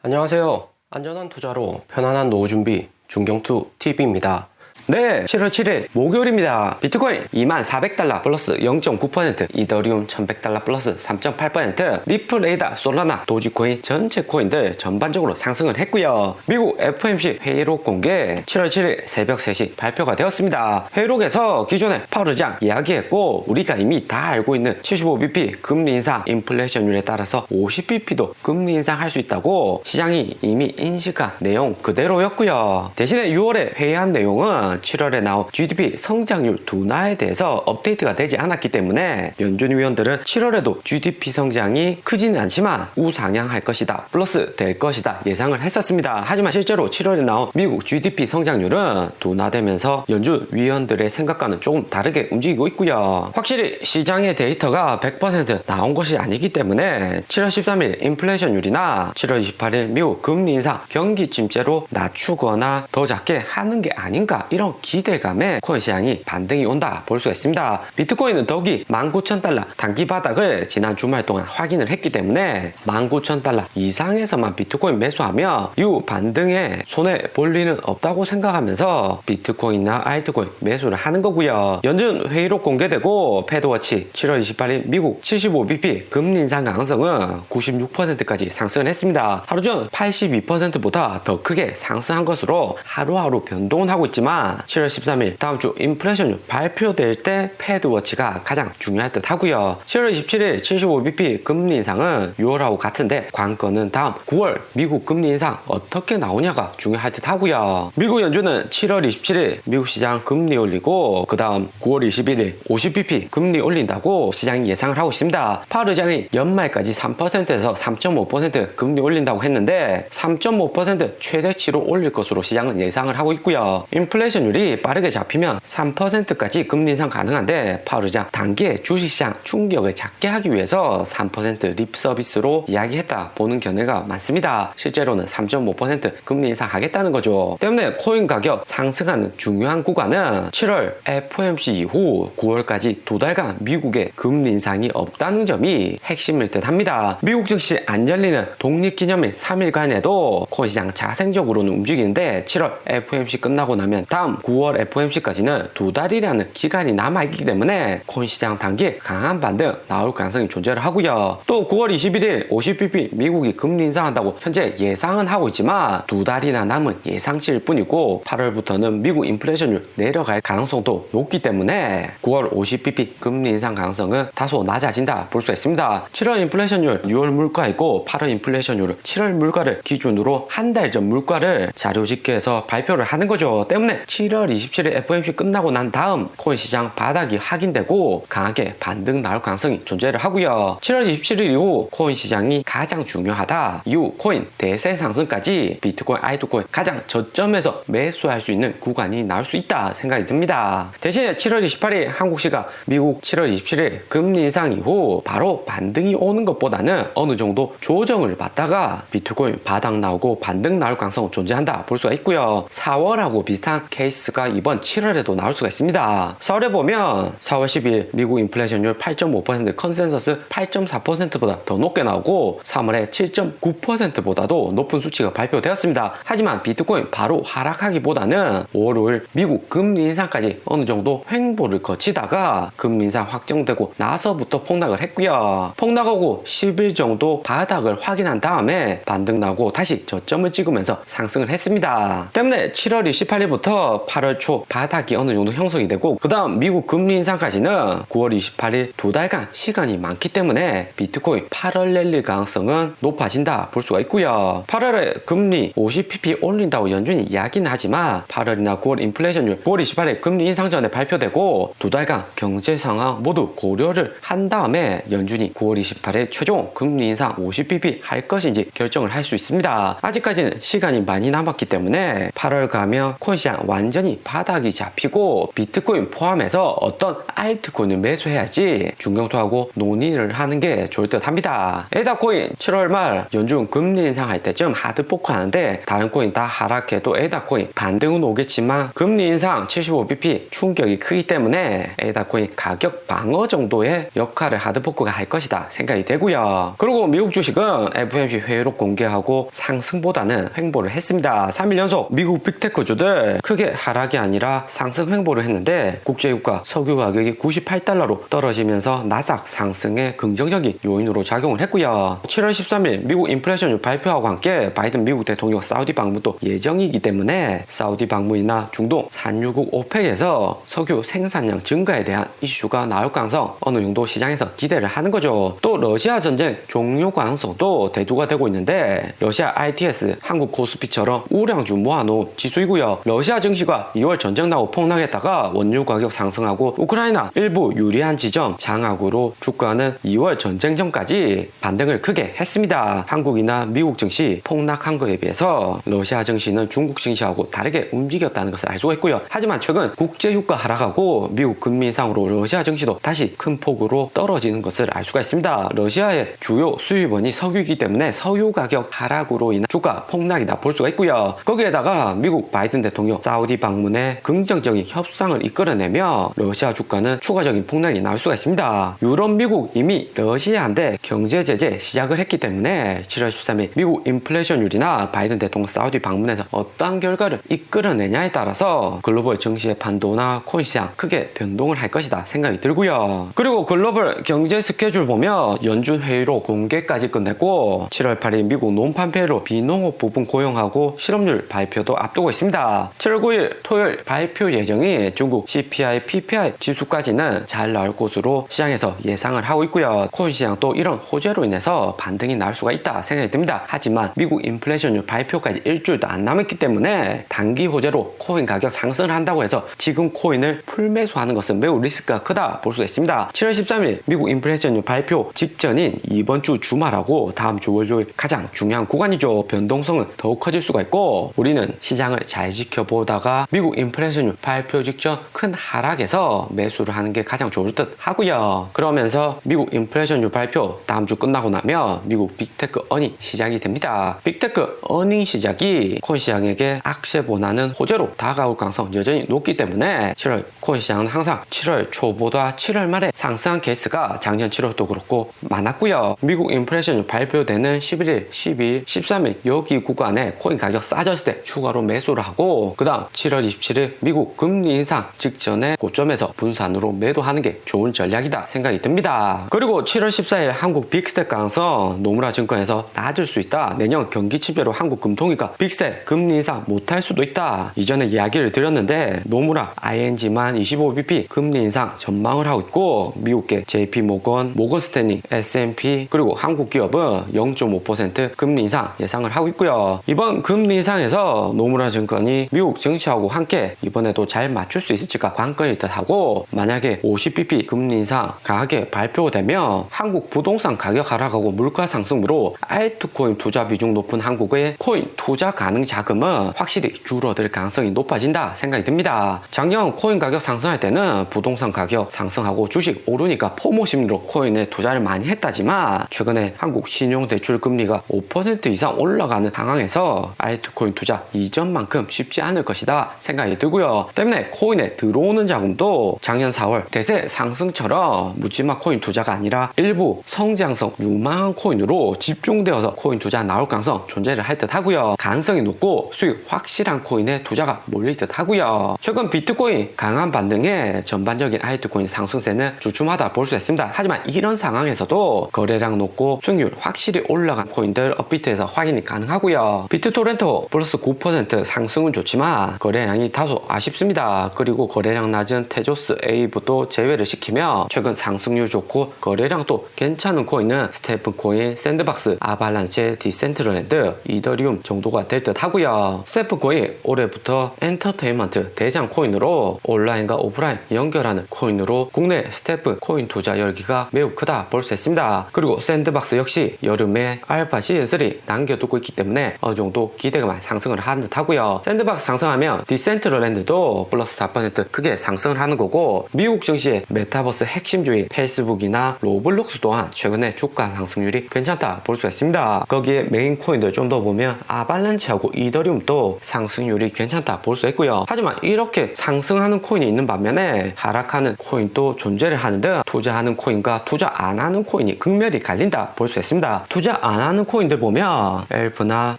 안녕하세요. 안전한 투자로 편안한 노후 준비 중경투 TV입니다. 네, 7월 7일 목요일입니다. 비트코인 2400달러 플러스 0.9%, 이더리움 1100달러 플러스 3.8%, 리플, 에이다, 솔라나, 도지코인 전체 코인들 전반적으로 상승을 했고요. 미국 FOMC 회의록 공개 7월 7일 새벽 3시 발표가 되었습니다. 회의록에서 기존에 파월 의장 이야기했고 우리가 이미 다 알고 있는 75bp 금리 인상, 인플레이션율에 따라서 50bp도 금리 인상할 수 있다고 시장이 이미 인식한 내용 그대로였고요. 대신에 6월에 회의한 내용은 7월에 나온 GDP 성장률 둔화에 대해서 업데이트가 되지 않았기 때문에 연준 위원들은 7월에도 GDP 성장이 크지는 않지만 우상향할 것이다, 플러스 될 것이다 예상을 했었습니다. 하지만 실제로 7월에 나온 미국 GDP 성장률은 둔화되면서 연준 위원들의 생각과는 조금 다르게 움직이고 있고요. 확실히 시장의 데이터가 100% 나온 것이 아니기 때문에 7월 13일 인플레이션율이나 7월 28일 미국 금리 인상 경기 침체로 낮추거나 더 작게 하는 게 아닌가, 이런 기대감에 코인 시장이 반등이 온다 볼 수가 있습니다. 비트코인은 더욱이 19,000달러 단기 바닥을 지난 주말 동안 확인을 했기 때문에 19,000달러 이상에서만 비트코인 매수하며 이후 반등에 손해 볼 리는 없다고 생각하면서 비트코인이나 알트코인 매수를 하는 거고요. 연준 회의록 공개되고 패드워치 7월 28일 미국 75bp 금리 인상 가능성은 96%까지 상승을 했습니다. 하루 전 82%보다 더 크게 상승한 것으로 하루하루 변동은 하고 있지만 7월 13일 다음 주 인플레이션율 발표될 때 패드워치가 가장 중요할 듯 하고요. 7월 27일 75bp 금리 인상은 6월하고 같은데 관건은 다음 9월 미국 금리 인상 어떻게 나오냐가 중요할 듯 하고요. 미국 연준은 7월 27일 미국 시장 금리 올리고 그 다음 9월 21일 50bp 금리 올린다고 시장이 예상을 하고 있습니다. 파월 의장이 연말까지 3%에서 3.5% 금리 올린다고 했는데 3.5% 최대치로 올릴 것으로 시장은 예상을 하고 있고요. 인플레이션율이 빠르게 잡히면 3%까지 금리 인상 가능한데 파월 의장 단기에 주식시장 충격을 작게 하기 위해서 3% 립 서비스로 이야기했다 보는 견해가 많습니다. 실제로는 3.5% 금리 인상하겠다는 거죠. 때문에 코인 가격 상승하는 중요한 구간은 7월 FOMC 이후 9월까지 두 달간 미국의 금리 인상이 없다는 점이 핵심일 듯 합니다. 미국 증시 안 열리는 독립기념일 3일간에도 코인 시장 자생적으로는 움직이는데 7월 FOMC 끝나고 나면 다음 9월 FOMC까지는 두 달이라는 기간이 남아있기 때문에 코인 시장 단기에 강한 반등 나올 가능성이 존재를 하고요. 또 9월 21일 50bp 미국이 금리 인상한다고 현재 예상은 하고 있지만 두 달이나 남은 예상치일 뿐이고 8월부터는 미국 인플레이션율 내려갈 가능성도 높기 때문에 9월 50bp 금리 인상 가능성은 다소 낮아진다 볼 수 있습니다. 7월 인플레이션율 6월 물가이고 8월 인플레이션율은 7월 물가를 기준으로 한 달 전 물가를 자료 집계해서 발표를 하는 거죠. 때문에 7월 27일 FOMC 끝나고 난 다음 코인 시장 바닥이 확인되고 강하게 반등 나올 가능성이 존재를 하고요. 7월 27일 이후 코인 시장이 가장 중요하다. 이후 코인 대세 상승까지 비트코인, 알트코인 가장 저점에서 매수할 수 있는 구간이 나올 수 있다 생각이 듭니다. 대신에 7월 28일 한국 시각 미국 7월 27일 금리 인상 이후 바로 반등이 오는 것보다는 어느 정도 조정을 받다가 비트코인 바닥 나오고 반등 나올 가능성 존재한다 볼 수가 있고요. 4월하고 비슷한 케이스가 이번 7월에도 나올 수가 있습니다. 4월에 보면 4월 10일 미국 인플레이션율 8.5%, 컨센서스 8.4%보다 더 높게 나오고 3월에 7.9%보다도 높은 수치가 발표되었습니다. 하지만 비트코인 바로 하락하기보다는 5월 5일 미국 금리 인상까지 어느 정도 횡보를 거치다가 금리 인상 확정되고 나서부터 폭락을 했고요. 폭락하고 10일 정도 바닥을 확인한 다음에 반등 나고 다시 저점을 찍으면서 상승을 했습니다. 때문에 7월 28일부터 8월 초 바닥이 어느 정도 형성이 되고 그 다음 미국 금리 인상까지는 9월 28일 두 달간 시간이 많기 때문에 비트코인 8월 랠리 가능성은 높아진다 볼 수가 있고요. 8월에 금리 50bp 올린다고 연준이 이야기는 하지만 8월이나 9월 인플레이션율 9월 28일 금리 인상 전에 발표되고 두 달간 경제 상황 모두 고려를 한 다음에 연준이 9월 28일 최종 금리 인상 50bp 할 것인지 결정을 할 수 있습니다. 아직까지는 시간이 많이 남았기 때문에 8월 가면 코인 시장 완 완전히 바닥이 잡히고 비트코인 포함해서 어떤 알트코인을 매수해야지 중경투하고 논의를 하는 게 좋을 듯 합니다. 에다코인 7월 말 연준 금리 인상할 때쯤 하드포크 하는데 다른 코인 다 하락해도 에다코인 반등은 오겠지만 금리 인상 75bp 충격이 크기 때문에 에다코인 가격 방어 정도의 역할을 하드포크가 할 것이다 생각이 되고요. 그리고 미국 주식은 FOMC 회의록 공개하고 상승보다는 횡보를 했습니다. 3일 연속 미국 빅테크주들 크게 하락이 아니라 상승 횡보를 했는데 국제유가 석유 가격이 98달러로 떨어지면서 나스닥 상승에 긍정적인 요인으로 작용을 했고요. 7월 13일 미국 인플레이션율 발표하고 함께 바이든 미국 대통령 사우디 방문도 예정이기 때문에 사우디 방문이나 중동 산유국 오펙에서 석유 생산량 증가에 대한 이슈가 나올 가능성 어느 정도 시장에서 기대를 하는 거죠. 또 러시아 전쟁 종료 가능성도 대두가 되고 있는데 러시아 ITS 한국 코스피처럼 우량주 모아놓은 지수이고요. 러시아 증시가 2월 전쟁 나고 폭락했다가 원유 가격 상승하고 우크라이나 일부 유리한 지점 장악으로 주가는 2월 전쟁 전까지 반등을 크게 했습니다. 한국이나 미국 증시 폭락한 거에 비해서 러시아 증시는 중국 증시하고 다르게 움직였다는 것을 알 수가 있고요. 하지만 최근 국제유가 하락하고 미국 금리 인상으로 러시아 증시도 다시 큰 폭으로 떨어지는 것을 알 수가 있습니다. 러시아의 주요 수입원이 석유이기 때문에 석유 가격 하락으로 인한 주가 폭락이다 볼 수가 있고요. 거기에다가 미국 바이든 대통령 사우디 방문에 긍정적인 협상을 이끌어내며 러시아 주가는 추가적인 폭락이 나올 수가 있습니다. 유럽, 미국 이미 러시아한테 경제 제재 시작을 했기 때문에 7월 13일 미국 인플레이션율이나 바이든 대통령 사우디 방문에서 어떤 결과를 이끌어내냐에 따라서 글로벌 증시의 판도나 코인 시장 크게 변동을 할 것이다 생각이 들고요. 그리고 글로벌 경제 스케줄 보면 연준 회의로 공개까지 끝냈고 7월 8일 미국 논판회의로 비농업 부분 고용하고 실업률 발표도 앞두고 있습니다. 7월 9일 토요일 발표 예정이 중국 CPI, PPI 지수까지는 잘 나올 것으로 시장에서 예상을 하고 있고요. 코인 시장도 이런 호재로 인해서 반등이 나올 수가 있다 생각이 듭니다. 하지만 미국 인플레이션율 발표까지 일주일도 안 남았기 때문에 단기 호재로 코인 가격 상승을 한다고 해서 지금 코인을 풀매수하는 것은 매우 리스크가 크다 볼 수가 있습니다. 7월 13일 미국 인플레이션율 발표 직전인 이번 주 주말하고 다음 주 월요일 가장 중요한 구간이죠. 변동성은 더욱 커질 수가 있고 우리는 시장을 잘 지켜보다가 미국 인플레이션율 발표 직전 큰 하락에서 매수를 하는 게 가장 좋을 듯 하고요. 그러면서 미국 인플레이션율 발표 다음 주 끝나고 나면 미국 빅테크 어닝 시작이 됩니다. 빅테크 어닝 시작이 코인 시장에게 악세 보나는 호재로 다가올 가능성 여전히 높기 때문에 7월 코인 시장은 항상 7월 초보다 7월 말에 상승한 케이스가 작년 7월도 그렇고 많았고요. 미국 인플레이션율 발표되는 11일, 12일, 13일 여기 구간에 코인 가격 싸졌을 때 추가로 매수를 하고 그 다음 7월 27일 미국 금리 인상 직전에 고점에서 분산으로 매도하는 게 좋은 전략이다 생각이 듭니다. 그리고 7월 14일 한국 빅스텝 가능성 노무라 증권에서 낮을 수 있다. 내년 경기 침체로 한국 금통위가 빅스텝 금리 인상 못할 수도 있다. 이전에 이야기를 드렸는데 노무라 ING만 25bp 금리 인상 전망을 하고 있고 미국계 JP모건, 모건스탠리, S&P 그리고 한국 기업은 0.5% 금리 인상 예상을 하고 있고요. 이번 금리 인상에서 노무라 증권이 미국 증시하고 함께 이번에도 잘 맞출 수 있을지가 관건일 듯하고 만약에 50bp 금리 인상 강하게 발표되면 한국 부동산 가격 하락하고 물가 상승으로 알트코인 투자 비중 높은 한국의 코인 투자 가능 자금은 확실히 줄어들 가능성이 높아진다 생각이 듭니다. 작년 코인 가격 상승할 때는 부동산 가격 상승하고 주식 오르니까 포모 심리로 코인에 투자를 많이 했다지만 최근에 한국 신용대출 금리가 5% 이상 올라가는 상황에서 알트코인 투자 이전만큼 쉽지 않을 것이다 생각이 들고요. 때문에 코인에 들어오는 자금도 작년 4월 대세 상승처럼 묻지마 코인 투자가 아니라 일부 성장성 유망한 코인으로 집중되어서 코인 투자 나올 가능성 존재를 할 듯 하고요. 가능성이 높고 수익 확실한 코인에 투자가 몰릴 듯 하고요. 최근 비트코인 강한 반등에 전반적인 알트코인 상승세는 주춤하다 볼 수 있습니다. 하지만 이런 상황에서도 거래량 높고 수익률 확실히 올라간 코인들 업비트에서 확인이 가능하고요. 비트토렌토 플러스 9% 상승은 좋지만 거래량이 다소 아쉽습니다. 그리고 거래량 낮은 테조스 에이브도 제외를 시키며 최근 상승률 좋고 거래량도 괜찮은 코인은 스테픈 코인, 샌드박스, 아발란체, 디센트럴랜드, 이더리움 정도가 될 듯 하고요. 스테픈 코인 올해부터 엔터테인먼트 대장 코인으로 온라인과 오프라인 연결하는 코인으로 국내 스테픈 코인 투자 열기가 매우 크다 볼 수 있습니다. 그리고 샌드박스 역시 여름에 알파 시즌3 남겨두고 있기 때문에 어느 정도 기대가 많이 상승을 하는 듯 하고요. 샌드박스 상승하면 보면 디센트럴랜드도 플러스 4% 크게 상승을 하는 거고, 미국 증시의 메타버스 핵심주의 페이스북이나 로블록스 또한 최근에 주가 상승률이 괜찮다 볼 수가 있습니다. 거기에 메인 코인들 좀 더 보면 아발란치하고 이더리움도 상승률이 괜찮다 볼 수 있고요. 하지만 이렇게 상승하는 코인이 있는 반면에 하락하는 코인도 존재를 하는 등 투자하는 코인과 투자 안 하는 코인이 극렬히 갈린다 볼 수 있습니다. 투자 안 하는 코인들 보면 엘프나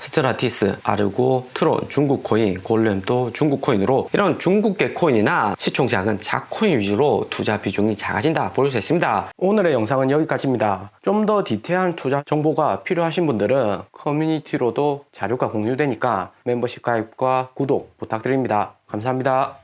스트라티스, 아르고, 트론, 중국 코인, 골렘도 중국 코인으로 이런 중국계 코인이나 시총 작은 작코인 위주로 투자 비중이 작아진다 볼 수 있습니다. 오늘의 영상은 여기까지입니다. 좀 더 디테일한 투자 정보가 필요하신 분들은 커뮤니티로도 자료가 공유되니까 멤버십 가입과 구독 부탁드립니다. 감사합니다.